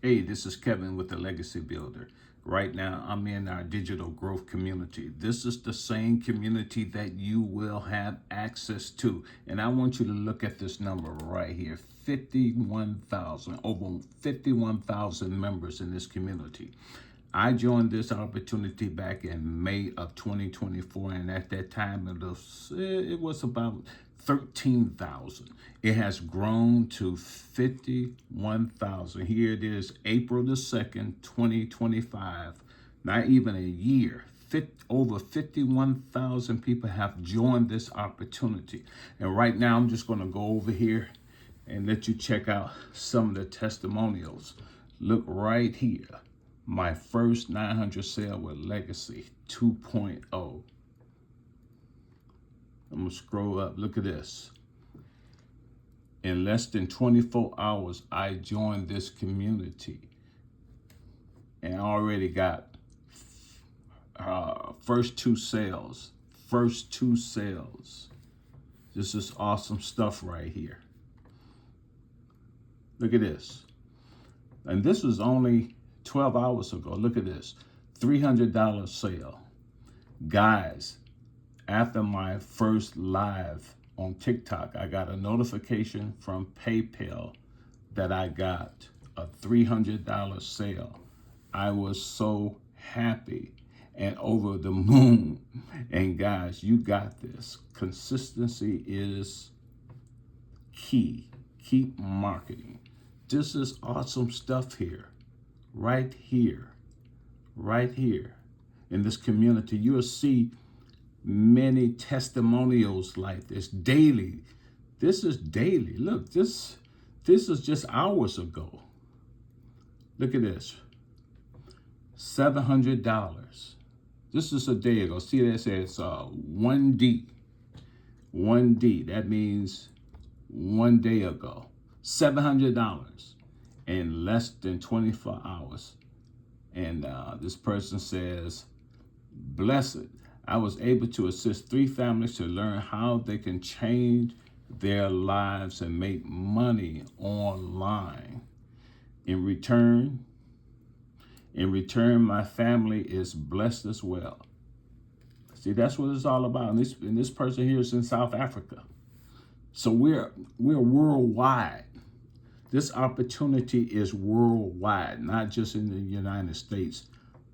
Hey, this is Kevin with the Legacy Builder. Right now, I'm in our digital growth community. This is the same community that you will have access to. And I want you to look at this number right here, 51,000, over 51,000 members in this community. I joined this opportunity back in May of 2024, and at that time it was about 13,000. It has grown to 51,000. Here it is, April the 2nd, 2025. Not even a year. Over 51,000 people have joined this opportunity. And right now, I'm just going to go over here and let you check out some of the testimonials. Look right here. My first 900 sale with Legacy 2.0. I'm going to scroll up. Look at this. In less than 24 hours, I joined this community and already got first two sales. First two sales. This is awesome stuff right here. Look at this. And this was only 12 hours ago. Look at this. $300 sale. Guys, after my first live on TikTok, I got a notification from PayPal that I got a $300 sale. I was so happy and over the moon. And guys, you got this. Consistency is key. Keep marketing. This is awesome stuff here. Right here in this community. You'll see many testimonials like this daily. This is daily. Look, this is just hours ago. Look at this. $700. This is a day ago. See, that says 1D. 1D. That means 1 day ago. $700. In less than 24 hours. And this person says, blessed, I was able to assist 3 families to learn how they can change their lives and make money online. In return, my family is blessed as well. See, that's what it's all about. And this person here is in South Africa. So we're worldwide. This opportunity is worldwide, not just in the United States,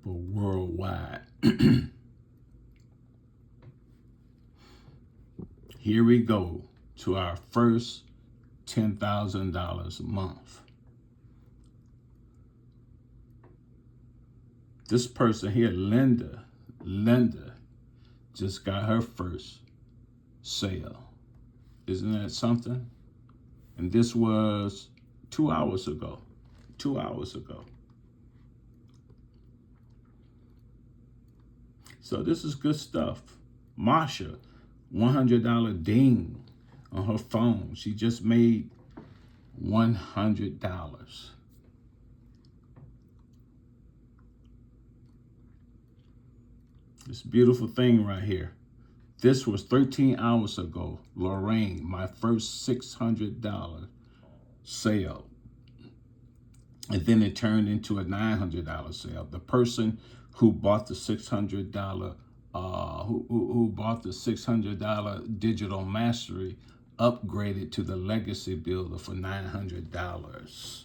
but worldwide. Here we go to our first $10,000 a month. This person here, Linda, just got her first sale. Isn't that something? And this was 2 hours ago. 2 hours ago. So this is good stuff. Marsha, $100 ding on her phone. She just made $100. This beautiful thing right here. This was 13 hours ago. Lorraine, my first $600 sale. And then it turned into a $900 sale. The person who bought the $600 who bought the $600 digital mastery upgraded to the Legacy Builder for $900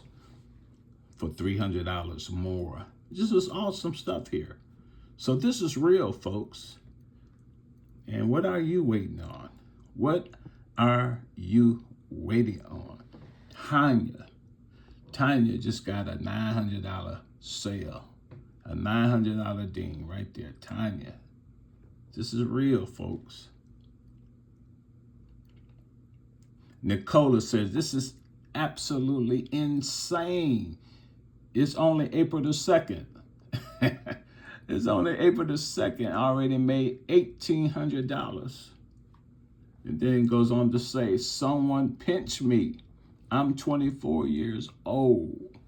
for $300 more. This is awesome stuff here. So this is real, folks. And what are you waiting on? What are you waiting on? Tanya just got a $900 sale. A $900 ding right there. Tanya. This is real, folks. Nicola says, this is absolutely insane. It's only April the 2nd. It's only April the 2nd. I already made $1,800. And then it goes on to say, someone pinch me. I'm 24 years old.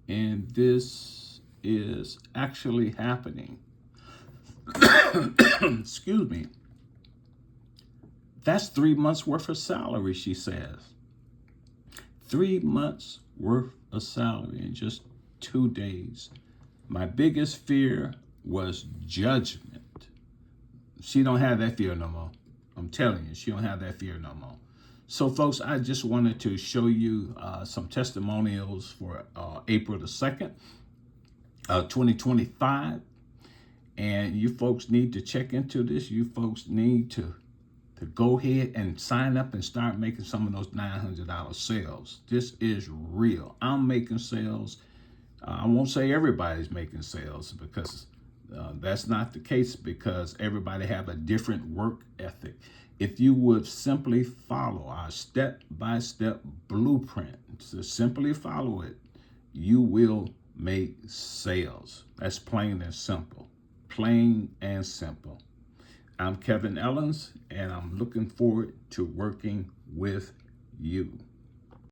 And this is actually happening. Excuse me. That's 3 months worth of salary, she says. 3 months worth of salary in just 2 days. My biggest fear was judgment. She don't have that fear no more. I'm telling you, she don't have that fear no more. So folks, I just wanted to show you some testimonials for April the 2nd, 2025. And you folks need to check into this. You folks need to go ahead and sign up and start making some of those $900 sales. This is real. I'm making sales. I won't say everybody's making sales because that's not the case, because everybody have a different work ethic. If you would simply follow our step-by-step blueprint, so simply follow it, you will make sales. That's plain and simple. Plain and simple. I'm Kevin Ellens, and I'm looking forward to working with you.